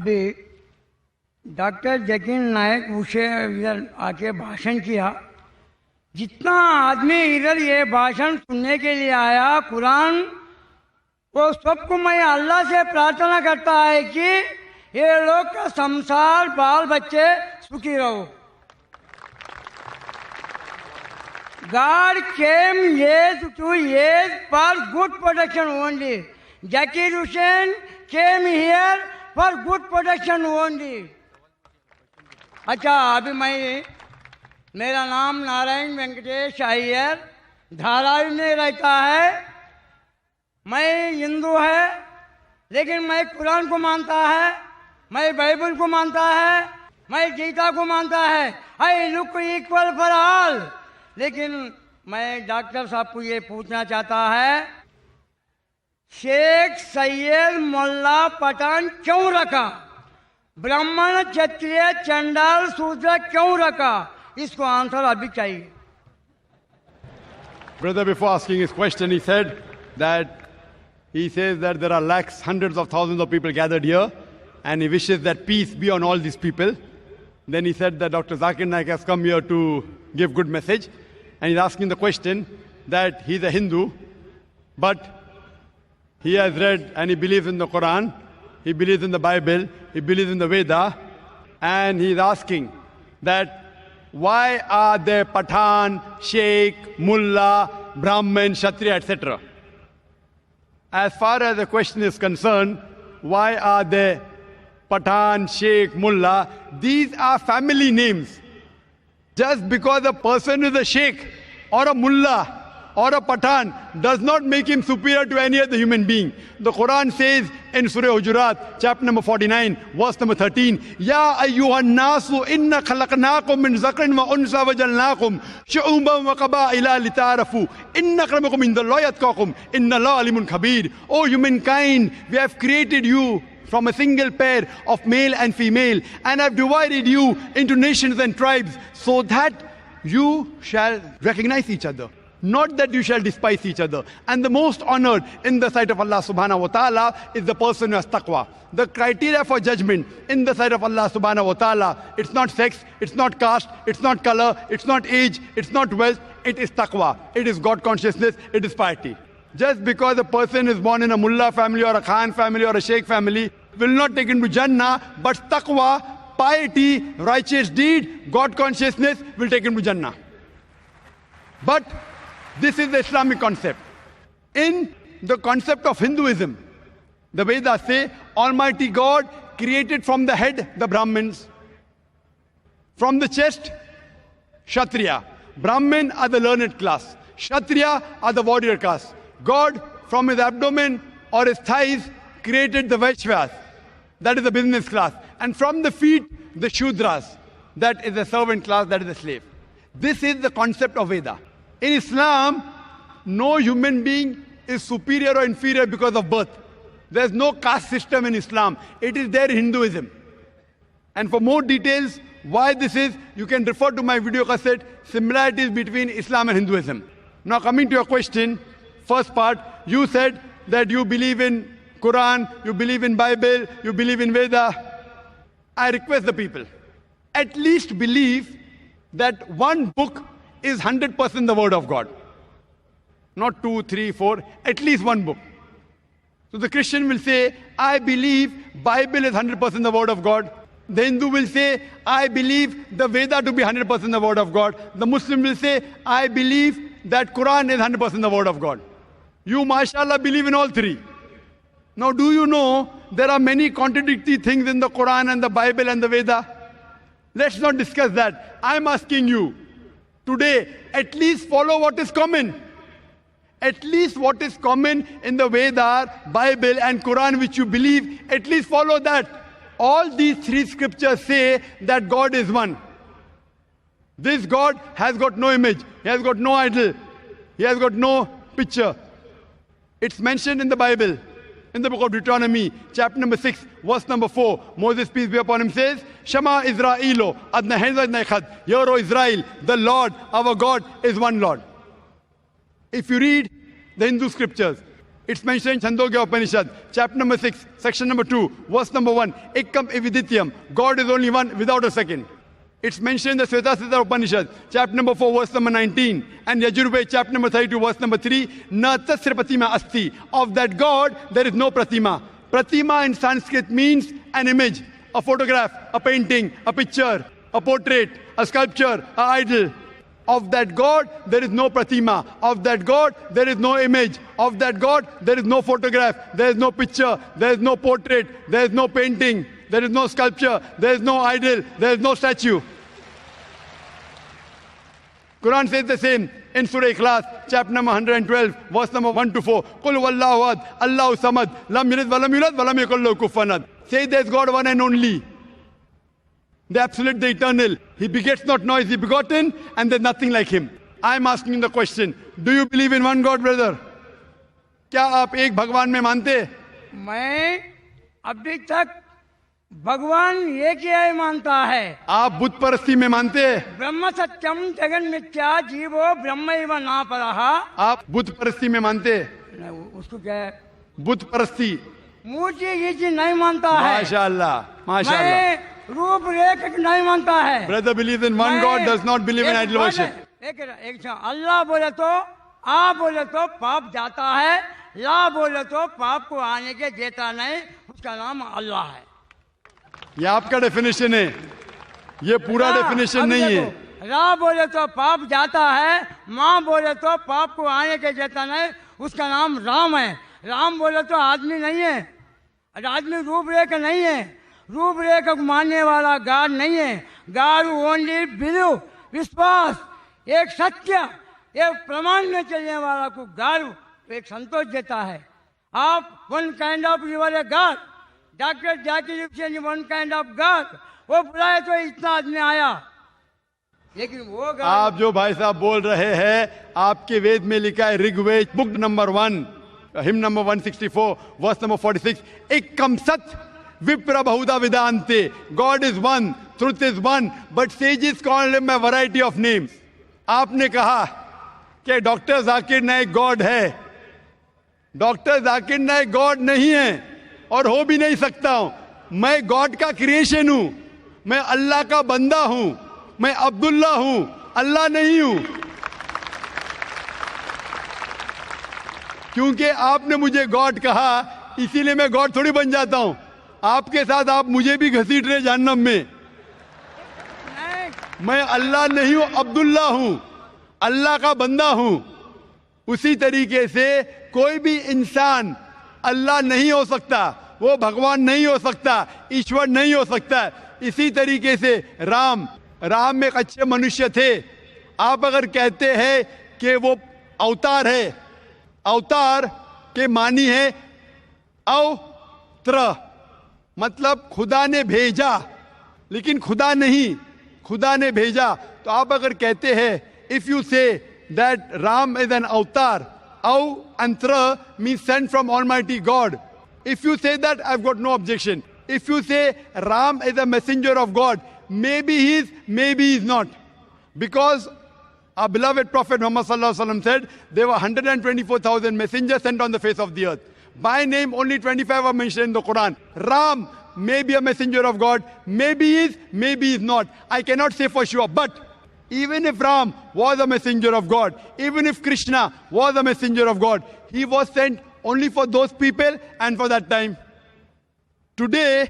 अभी डॉक्टर जकीर नायक उसे इधर आके भाषण किया। जितना आदमी इधर ये भाषण सुनने के लिए आया, कुरान वो सबको मैं अल्लाह से प्रार्थना करता है कि ये लोग का संसार बाल बच्चे सुखी रहो। God came yes to yes for good protection only. Zakir Hussain came here for good protection only. अच्छा, अभी मेरा नाम नारायण वेंकटेश अय्यर, धारावी में रहता है। मैं हिंदू है, लेकिन मैं कुरान को मानता है, मैं बाइबल को मानता है, मैं गीता को मानता है। I look equal for all. लेकिन मैं डॉक्टर साहब को ये पूछना चाहता है, शेख सैयद मोल्ला पठान क्यों रखा? ब्राह्मण क्षत्रिय चंडाल शूद्र क्यों रखा? इसको आंसर अभी चाहिए। Brother, before asking his question, he says that there are lakhs, hundreds of thousands of people gathered here, and he wishes that peace be on all these people. Then he said that Dr. Zakir Naik has come here to give good message, and he's asking the question that he's a Hindu, but he has read and he believes in the Quran, he believes in the Bible, he believes in the Veda, and he's asking that why are there Pathan, Sheikh, Mullah, Brahmin, Kshatriya, etc.? As far as the question is concerned, why are there Pathan, Sheikh, Mullah? These are family names. Just because a person is a Sheikh or a Mullah or a Pathan does not make him superior to any other human being. The Quran says in Surah Hujurat, chapter number 49, verse number 13, Ya ayyuhan nasu inna khalaqnakum min zakrin wa unsa wa jalnakum shu'uban wa qaba'ila lita'arafu inna akramakum indallahi atqakum inna Allaha alimun khabir. O humankind, we have created you from a single pair of male and female, and have divided you into nations and tribes so that you shall recognize each other, not that you shall despise each other. And the most honored in the sight of Allah subhanahu wa ta'ala is the person who has taqwa. The criteria for judgment in the sight of Allah subhanahu wa ta'ala, it's not sex, it's not caste, it's not color, it's not age, it's not wealth, it is taqwa. It is God consciousness, it is piety. Just because a person is born in a mullah family or a khan family or a sheikh family will not take him to Jannah, but taqwa, piety, righteous deed, God consciousness will take him to Jannah. But this is the Islamic concept. In the concept of Hinduism, the Vedas say Almighty God created from the head the Brahmins, from the chest Kshatriya. Brahmin are the learned class, Kshatriya are the warrior class. God from his abdomen or his thighs created the Vaishyas, that is the business class, and from the feet the Shudras, that is the servant class, that is the slave. This is the concept of Veda. In Islam, no human being is superior or inferior because of birth. There is no caste system in Islam. It is there in Hinduism. And for more details why this is, you can refer to my video cassette, Similarities Between Islam and Hinduism. Now coming to your question, first part, you said that you believe in Quran, you believe in Bible, you believe in Veda. I request the people, at least believe that one book is 100% the word of God. Not 2, 3, 4, at least one book. So the Christian will say, I believe Bible is 100% the word of God. The Hindu will say, I believe the Veda to be 100% the word of God. The Muslim will say, I believe that Quran is 100% the word of God. You, mashallah, believe in all three. Now, do you know there are many contradictory things in the Quran and the Bible and the Veda? Let's not discuss that. I'm asking you today, at least follow what is common. At least what is common in the Veda, Bible and Quran which you believe, at least follow that. All these three scriptures say that God is one. This God has got no image. He has got no idol. He has got no picture. It's mentioned in the Bible. In the book of Deuteronomy, chapter number 6, verse number 4, Moses, peace be upon him, says, Shema Israelo, Adna Henza Nechad, Hear, O Israel, the Lord, our God, is one Lord. If you read the Hindu scriptures, It's mentioned in Chandogya Upanishad, chapter number 6, section number 2, verse number 1. Ekam evidityam. God is only one without a second. It's mentioned in the Svetasita Upanishad, chapter number 4, verse number 19. And Yajurveda, chapter number 32, verse number 3. Na tasya pratima asti. Of that God, there is no pratima. Pratima in Sanskrit means an image, a photograph, a painting, a picture, a portrait, a sculpture, an idol. Of that God, there is no pratima. Of that God, there is no image. Of that God, there is no photograph. There is no picture. There is no portrait. There is no painting. There is no sculpture. There is no idol. There is no statue. Quran says the same in Surah Ikhlas, chapter number 112, verse number 1 to 4. Qul huwallahu ahad, Allahu samad, lam yalid wa lam yulad wa lam yakul lahu kufuwan ahad. Say there is God one and only. The absolute, the eternal. He begets not, nor is he begotten, and there's nothing like him. I'm asking the question, do you believe in one God, brother? क्या आप एक भगवान में मानते हैं? मैं अभी तक भगवान एक ही मानता है। आप बुद्ध परस्ती में मानते हैं? ब्रह्म सत्यम जगन मिथ्या जीवो ब्रह्मैव न परः। आप बुद्ध परस्ती में मानते हैं? उसको क्या है? बुद्ध परस्ती। मूर्ति ये चीज नहीं मानता है। माशाअल्लाह, माशाअल्लाह। मैं रूप रेख नहीं मानता है। Brother believes in one God, does not believe in idol worship. एक अल्लाह बोले तो आ बोले तो पाप जाता है, ला बोले तो पाप को आने के देता नहीं, उसका नाम अल्लाह है। ये आपका डेफिनेशन है, ये पूरा डेफिनेशन नहीं है। रा बोले तो पाप जाता है, माँ बोले तो पाप को आने के देता नहीं, उसका नाम राम है। राम बोले तो आदमी नहीं है, आदमी रूपरेख नहीं है, रूपरेख को मानने वाला गॉड नहीं है। गॉड ओनली बिलीव, विश्वास, एक सत्य, एक प्रमाण में चलने वाला को गॉड एक संतोष देता है। आप one kind of your a god, doctor Zakir Hussain one kind of god, वो बुलाए तो इतना आदमी आया, लेकिन वो गॉड। आप जो भाई साहब बोल रहे हैं, आपके वेद में लिखा है, Rigveda book number 1, hymn number 164, verse number 46, एकम सत विप्र बहुधा विदान्ते, God is one, truth is one, but sages call him by variety of names. आपने कहा कि डॉक्टर जाकिर नाइक गॉड है। डॉक्टर जाकिर नाइक गॉड नहीं है और हो भी नहीं सकता हूं। मैं गॉड का क्रिएशन हूं, मैं अल्लाह का बंदा हूं, मैं अब्दुल्ला हूं, अल्लाह नहीं हूं। क्योंकि आपने मुझे गॉड कहा, इसीलिए मैं गॉड थोड़ी बन जाता हूं। आपके साथ आप मुझे भी घसीट रहे जहन्नम में। मैं अल्लाह नहीं हूं, अब्दुल्ला हूं, अल्लाह का बंदा हूं। उसी तरीके से कोई भी इंसान अल्लाह नहीं हो सकता, वो भगवान नहीं हो सकता, ईश्वर नहीं हो सकता। इसी तरीके से राम एक अच्छे मनुष्य थे। आप अगर कहते हैं कि वो अवतार है, अवतार के मानी है अवत्र, मतलब खुदा ने भेजा, लेकिन खुदा नहीं, खुदा ने भेजा। तो आप अगर कहते हैं, if you say that Ram is an avatar, अंत्र means sent from almighty God, if you say that, I've got no objection. If you say Ram is a messenger of God, maybe he is, maybe he is not, because our beloved Prophet Muhammad sallallahu alaihi wasallam said there were 124,000 messengers sent on the face of the earth. By name, only 25 are mentioned in the Quran. Ram may be a messenger of God, maybe he is, maybe he is not. I cannot say for sure. But even if Ram was a messenger of God, even if Krishna was a messenger of God, he was sent only for those people and for that time. Today,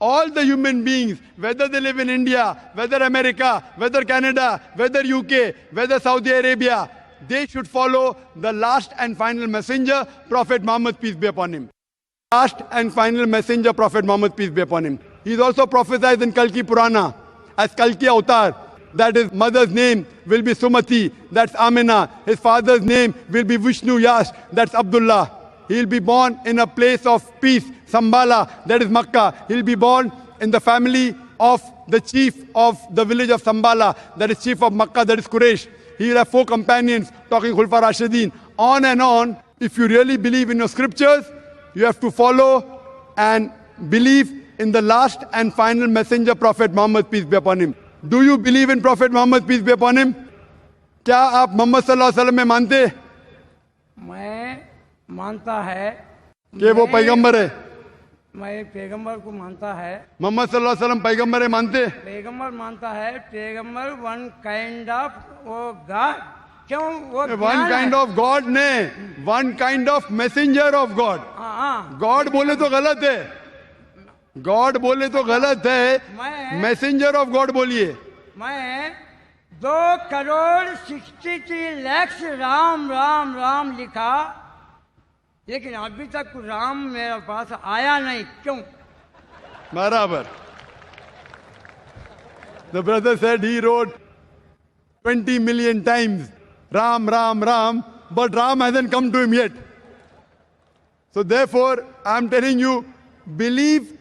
all the human beings, whether they live in India, whether America, whether Canada, whether UK, whether Saudi Arabia, they should follow the last and final messenger, Prophet Muhammad, peace be upon him. Last and final messenger, Prophet Muhammad, peace be upon him. He is also prophesied in Kalki Purana as Kalki Avatar. That his mother's name will be Sumati, that's Amina. His father's name will be Vishnu Yash, that's Abdullah. He'll be born in a place of peace, Sambala, that is Makkah. He'll be born in the family of the chief of the village of Sambala, that is chief of Makkah, that is Quraysh. He'll have 4 companions, talking Khulfa Rashidin, on and on. If you really believe in your scriptures, you have to follow and believe in the last and final messenger, Prophet Muhammad, peace be upon him. Do you believe in Prophet Muhammad, peace be upon him? क्या आप मोहम्मद सल्लल्लाहु अलैहि वसल्लम में मानते? मैं मानता है कि वो पैगंबर है? मैं पैगंबर को मानता है। मोहम्मद सल्लल्लाहु अलैहि वसल्लम पैगंबर है, मानते? पैगंबर मानता है। पैगंबर वन काइंड ऑफ वो गॉड, क्यों वो वन काइंड ऑफ गॉड ने, one kind of messenger of God. हाँ, गॉड बोले तो गलत है, गॉड बोले तो गलत है, मैं मैसेंजर ऑफ गॉड बोलिए। मैं 2,63,00,000 राम राम राम लिखा, लेकिन अभी तक राम मेरे पास आया नहीं, क्यों? बराबर। The brother said he wrote 20 million times Ram, Ram, Ram, but Ram hasn't come to him yet. So therefore, I'm telling you, believe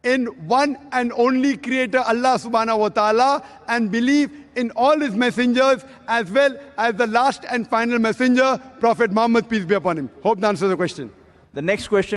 in one and only creator Allah subhanahu wa ta'ala, and believe in all his messengers as well as the last and final messenger, Prophet Muhammad, peace be upon him. Hope that answers the question. The next question